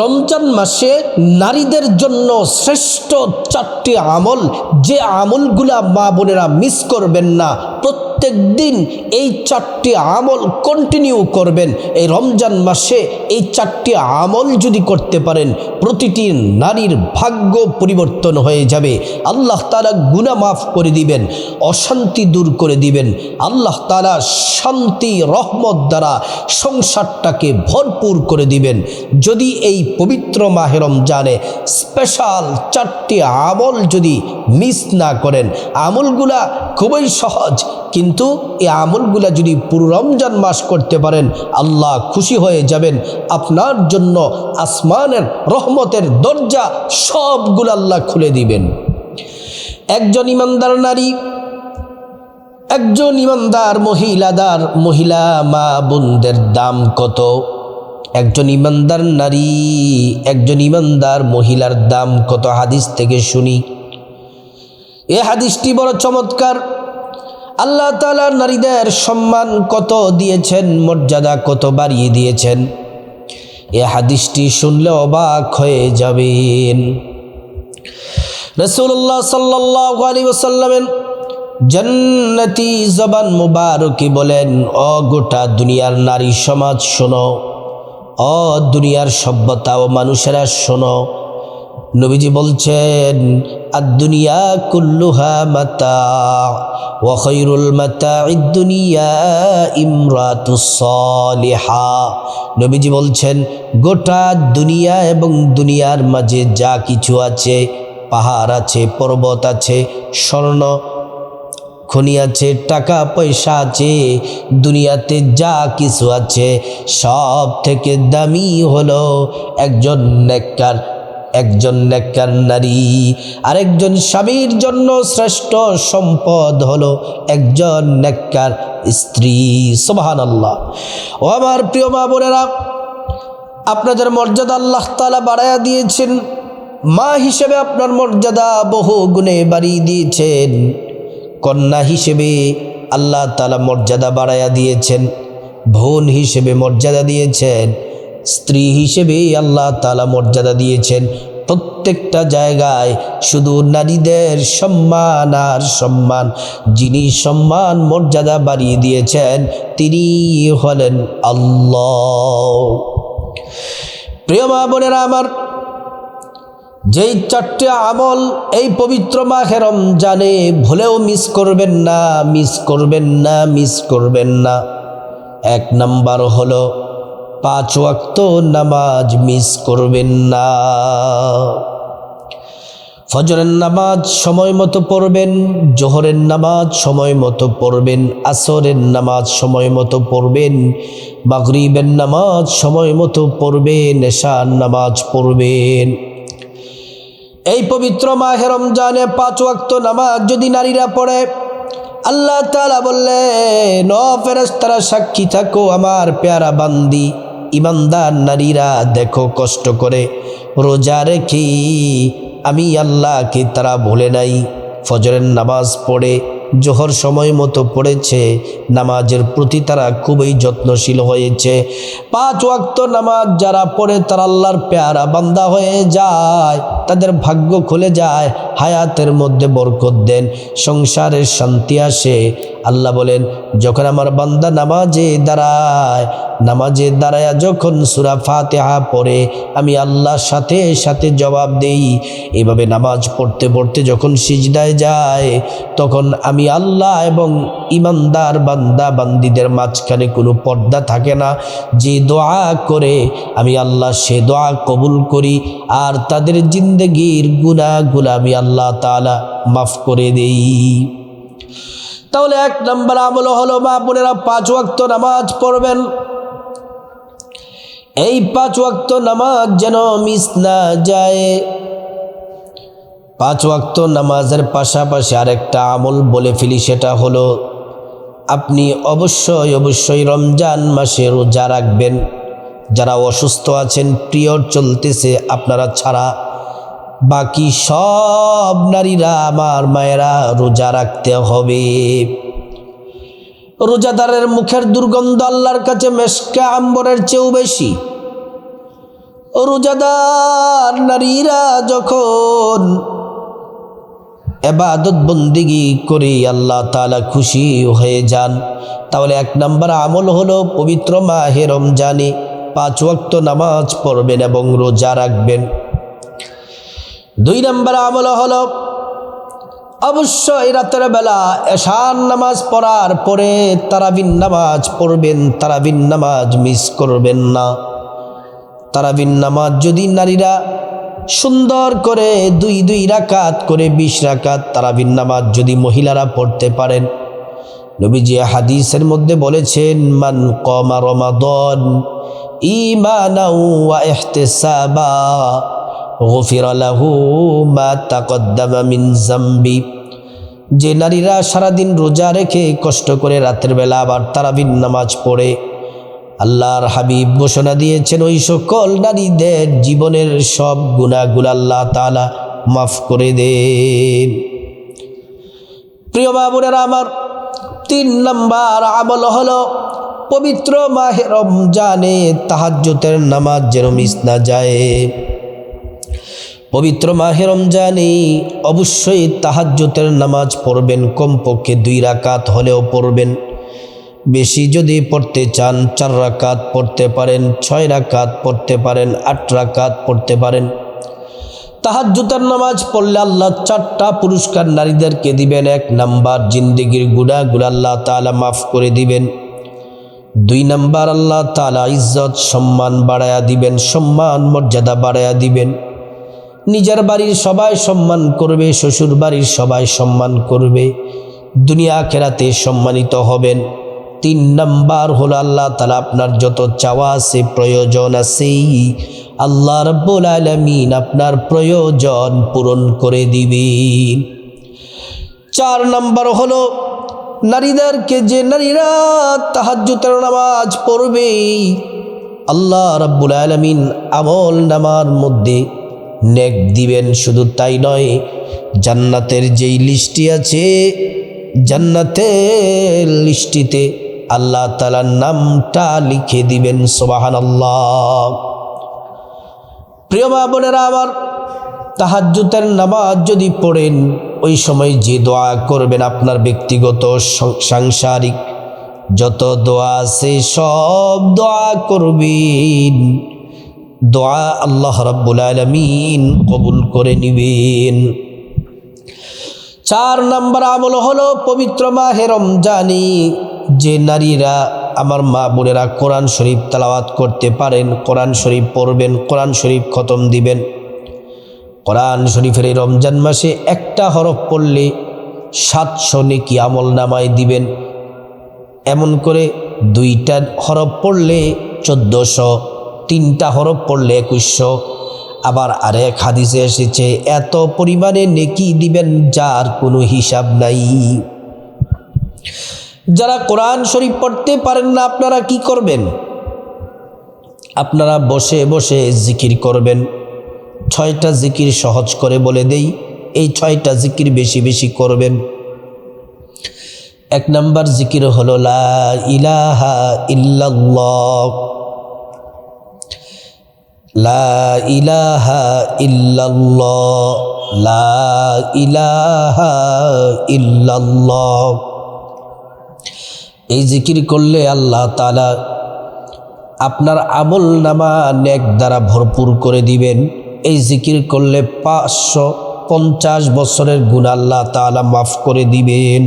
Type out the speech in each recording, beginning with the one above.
রমজান মাসে নারীদের জন্য শ্রেষ্ঠ 4টি আমল, যে আমলগুলা মা বোনেরা মিস করবেন না। প্রত্যেক দিন এই 4টি আমল কন্টিনিউ করবেন। এই রমজান মাসে এই 4টি আমল যদি করতে পারেন, প্রতিটি নারীর ভাগ্য পরিবর্তন হয়ে যাবে। আল্লাহ তাআলা গুনাহ মাফ করে দিবেন, অশান্তি দূর করে দিবেন। আল্লাহ তাআলা শান্তি রহমত দ্বারা সংসারটাকে ভরপুর করে দিবেন। যদি এই পবিত্র মাহে রমজানে স্পেশাল 4টি আমল যদি মিস না করেন, আমলগুলা খুবই সহজ, কিন্তু এই আমলগুলা যদি পুরো রমজান মাস করতে পারেন, আল্লাহ খুশি হয়ে যাবেন। আপনার জন্য আসমানের রহমতের দরজা সবগুলো আল্লাহ খুলে দিবেন। একজন ইমানদার নারী, একজন ইমানদার মহিলা মা বোনদের দাম কত? একজন ইমানদার নারী, একজন ইমানদার মহিলার দাম কত? হাদিস থেকে শুনি। এ হাদিসটি বড় চমৎকার। আল্লাহ তাআলা নারীদের সম্মান কত দিয়েছেন, মর্যাদা কত বাড়িয়ে দিয়েছেন। এ হাদিসটি শুনলে অবাক হয়ে যাবেন। রাসূলুল্লাহ সাল্লাল্লাহু আলাইহি ওয়াসাল্লামের জান্নাতি জবান মুবারকি বলেন, ও গোটা দুনিয়ার নারী সমাজ শোনো, ও দুনিয়ার সভ্যতা ও মানুষেরা শোনো। নবীজি বলছেন, আদ-দুনিয়া কুল্লুহা মাতা ওয়া খায়রুল মাতা'id দুনিয়া ইমরাতুস সালিহা। নবীজি বলছেন, গোটা দুনিয়া এবং দুনিয়ার মাঝে যা কিছু আছে, পাহাড় আছে, পর্বত আছে, স্বর্ণ খনি আছে, টাকা পয়সা আছে, দুনিয়াতে যা কিছু আছে, সব থেকে দামি হলো একজন নেককার নারী। আরেকজন স্বামীর জন্য শ্রেষ্ঠ সম্পদ হলো একজন নেককার স্ত্রী। সুবহানাল্লাহ। ও আমার প্রিয় মা বোনেরা, আপনাদের মর্যাদা আল্লাহ তাআলা বাড়ায়া দিয়েছেন। মা হিসেবে আপনার মর্যাদা বহু গুণে বাড়িয়ে দিয়েছেন। কন্যা হিসেবে আল্লাহ তাআলা মর্যাদা বাড়ায়া দিয়েছেন। বোন হিসেবে মর্যাদা দিয়েছেন। স্ত্রী হিসেবে আল্লাহ তাআলা মর্যাদা দিয়েছেন। প্রত্যেকটা জায়গায় শুধু নারীদের সম্মান আর সম্মান। যিনি সম্মান মর্যাদা বাড়িয়ে দিয়েছেন তিনি হলেন আল্লাহ। প্রিয় মা বোনেরা আমার, যেই 4টি আমল এই পবিত্র মাহে রমজানে ভুলেও মিস করবেন না। 1 নাম্বার হলো 5 ওয়াক্ত নামাজ মিস করবেন না। ফজরের নামাজ সময় মতো পড়বেন, জোহরের নামাজ সময় মতো পড়বেন, আসরের নামাজ সময় মতো পড়বেন, মাগরিবের নামাজ সময় মতো পড়বেন, এশার নামাজ পড়বেন। এই পবিত্র মাহে রমজানে 5 ওয়াক্ত নামাজ যদি নারীরা পড়ে, আল্লাহ তাআলা বললেন, ও ফেরেশতারা সাক্ষী থাকো, আমার পেয়ারা বান্দি ইমানদার নারীরা দেখো কষ্ট করে রোজা রেখে আমি আল্লাহকে তারা ভুলে নাই। ফজরের নামাজ পড়ে, জোহর সময় মতো পড়েছে, নামাজের প্রতি তারা খুবই যত্নশীল হয়েছে। 5 ওয়াক্ত নামাজ যারা পড়ে তারা আল্লাহর পেয়ারা বান্দা হয়ে যায়, তাদের ভাগ্য খুলে যায়, হায়াতের মধ্যে বরকত দেন, সংসারের শান্তি আসে। আল্লাহ বলেন, যখন আমার বান্দা নামাজে দাঁড়ায় যখন সূরা ফাতিহা পড়ে, আমি আল্লাহর সাথে সাথে জবাব দেই। এইভাবে নামাজ পড়তে পড়তে যখন সিজদায় যায়, তখন আমি আল্লাহ এবং ইমানদার বান্দা বান্দিদের মাঝখানে কোনো পর্দা থাকে না। যে দোয়া করে আমি আল্লাহ সে দোয়া কবুল করি, আর তাদের জিন্দেগির গুনাহগুলো আমি আল্লাহ তাআলা মাফ করে দেই। তাহলে 1 নম্বর আমল হলো মা বোনেরা 5 ওয়াক্ত নামাজ পড়বেন। এই 5 ওয়াক্ত নামাজ যেন মিস না যায়। 5 ওয়াক্ত নামাজের পাশাপাশি আরেকটা আমল বলে ফেলি, সেটা হলো আপনি অবশ্যই রমজান মাসে রোজা রাখবেন। যারা অসুস্থ আছেন, পিরিয়ড চলতেছে আপনারা ছাড়া বাকি সব নারীরা, আমার মায়েরা, রোজা রাখতে হবে। রোজাদারের মুখের দুর্গন্ধ আল্লাহর কাছে মেশকে আম্বরের চেয়েও বেশি। রোজাদার নারীরা যখন ইবাদত বন্দিগি করে আল্লাহ তাআলা খুশি হয়ে যান, তাহলে 1 নম্বর আমল হলো পবিত্র মাহে রমজানে 5 ওয়াক্ত নামাজ পড়বেন এবং রোজা রাখবেন। 2 নম্বর আমল হলো অবশ্যই রাতের বেলা এশার নামাজ পড়ার পরে তারাবির নামাজ পড়বেন। তারাবির নামাজ মিস করবেন না। তারাবির নামাজ যদি নারীরা সুন্দর করে 2 রাকাত করে 20 রাকাত তারাবির নামাজ যদি মহিলারা পড়তে পারেন, নবীজি হাদিসের মধ্যে বলেছেন, মান কমা রমাদান ঈমানাও ওয়া ইহতিসাবা গুফিরা লাহু মা তাকদ্দামা মিন যামবি। যে নারীরা সারাদিন রোজা রেখে কষ্ট করে রাতের বেলা আবার তারাবির নামাজ পড়ে, আল্লাহর হাবিব ঘোষণা দিয়েছেন ওই সকল নারীদের জীবনের সব গুনাহগুলো আল্লাহ তাআলা মাফ করে দেন। প্রিয় মা বোনেরা আমার, 3 নম্বর আমল হলো পবিত্র মাহে রমজানে তাহাজ্জুদের নামাজ যেন মিস না যায়। পবিত্র মাহে রমজানে অবশ্যই তাহাজ্জুদের নামাজ পড়বেন, কমপক্ষে 2 রাকাত হলেও পড়বেন। বেশি যদি পড়তে চান 4 রাকাত পড়তে পারেন, 6 রাকাত পড়তে পারেন, 8 রাকাত পড়তে পারেন। তাহাজ্জুদের নামাজ পড়লে আল্লাহ 4টা পুরস্কার নারীদেরকে দিবেন। 1 নাম্বার জিন্দেগির গুনাহগুলো আল্লাহ তাআলা মাফ করে দিবেন। 2 নাম্বার আল্লাহ তাআলা ইজ্জত সম্মান বাড়ায়া দিবেন, সম্মান মর্যাদা বাড়ায়া দিবেন। নিজের বাড়ির সবাই সম্মান করবে, শ্বশুর বাড়ির সবাই সম্মান করবে, দুনিয়া আখিরাতে সম্মানিত হবেন। 3 নাম্বার হলো আল্লাহ তাআলা আপনার যত চাওয়া আছে, প্রয়োজন আছে, আল্লাহ রাব্বুল আলামিন আপনার প্রয়োজন পূরণ করে দিবেন। 4 নাম্বার হলো নারীদেরকে, যে নারীরা তাহাজ্জুদের নামাজ পড়বে আল্লাহ রাব্বুল আলামিন আমল নামার মধ্যে নেক দিবেন। শুধু তাই নয়, জান্নাতের যেই লিস্টি আছে, জান্নাতের লিস্টিতে আল্লাহ তাআলার নামটা লিখে দিবেন। সুবহানাল্লাহ। প্রিয় মা বোনেরা আমার, তাহাজ্জুদের নামাজ যদি পড়েন, ওই সময় যে দোয়া করবেন, আপনার ব্যক্তিগত সাংসারিক যত দোয়া আছে সব দোয়া করবেন, দোয়া আল্লাহ রাব্বুল আলামিন কবুল করে নিবেন। 4 নম্বর আমল হলো পবিত্র মাহে রমজানে যে নারীরা, আমার মা বোনেরা, কোরআন শরীফ তেলাওয়াত করতে পারেন, কোরআন শরীফ পড়বেন, কোরআন শরীফ খতম দিবেন। কোরআন শরীফের এই রমজান মাসে একটা হরফ পড়লে 700 নেকি আমল নামায় দিবেন। এমন করে 2টা হরফ পড়লে 1400, 3টা হরফ পড়লে 2100। আবার আরেক হাদিসে এসেছে এত পরিমাণে নেকি দিবেন যার কোনো হিসাব নাই। যারা কোরআন শরীফ পড়তে পারেন না, আপনারা কি করবেন? আপনারা বসে বসে জিকির করবেন। 6টা জিকির সহজ করে বলে দেই, এই 6টা জিকির বেশি বেশি করবেন। 1 নাম্বার জিকির হলো লা ইলাহা ইল্লাল্লাহ, লা ইলাহা ইল্লাল্লাহ, লা ইলাহা ইল্লাল্লাহ। এই জিকির করলে আল্লাহ তাআলা আপনার আমল নামা নেক দ্বারা ভরপুর করে দিবেন। এই জিকির করলে 550 বছরের গুনাহ আল্লাহ তাআলা মাফ করে দিবেন।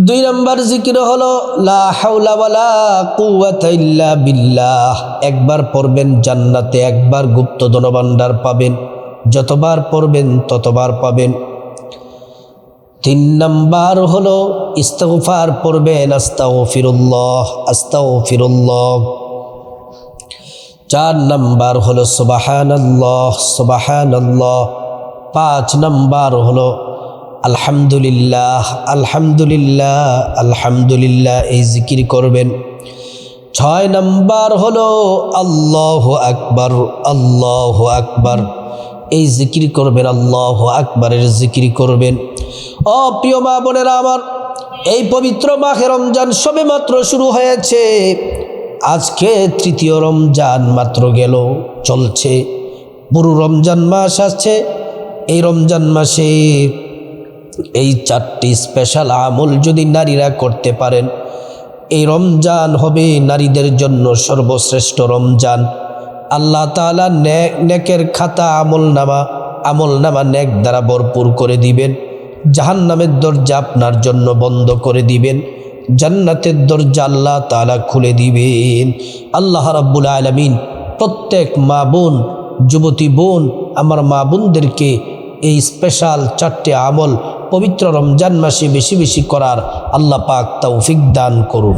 2 নম্বর জিকির হলো লা হাওলা ওয়ালা কুওয়াতা ইল্লা বিল্লাহ। একবার পড়বেন জান্নাতে একবার গুপ্ত ধনভাণ্ডার পাবেন, যতবার পড়বেন ততবার পাবেন। 3 নম্বর হলো ইস্তিগফার পড়বেন, আস্তাগফিরুল্লাহ আস্তাগফিরুল্লাহ। 4 নম্বর হলো সুবহানাল্লাহ সুবহানাল্লাহ। 5 নম্বর হলো আলহামদুলিল্লাহ আলহামদুলিল্লাহ আলহামদুলিল্লাহ, এই জিকির করবেন। 6 নম্বর হলো আল্লাহু আকবার আল্লাহু আকবার, এই জিকির করবেন, আল্লাহু আকবারের জিকির করবেন। ও প্রিয় মা বোনেরা আমার, এই পবিত্র মাহে রমজান সবে মাত্র শুরু হয়েছে। আজকে তৃতীয় রমজান মাত্র গেল, চলছে, পুরো রমজান মাস আসছে। এই রমজান মাসে এই 4টি স্পেশাল আমল যদি নারীরা করতে পারেন, এই রমজান হবে নারীদের জন্য সর্বশ্রেষ্ঠ রমজান। আল্লাহ তাআলা নেকের খাতা আমল নামা নেক দ্বারা ভরপুর করে দিবেন। জাহান্নামের দরজা আপনার জন্য বন্ধ করে দিবেন, জান্নাতের দরজা আল্লাহ তাআলা খুলে দিবেন। আল্লাহ রাব্বুল আলামিন প্রত্যেক মা বোন, যুবতী বোন, আমার মা বোনদেরকে এই স্পেশাল 4টি আমল পবিত্র রমজান মাসে বেশি বেশি করার আল্লাহ পাক তৌফিক দান করুন।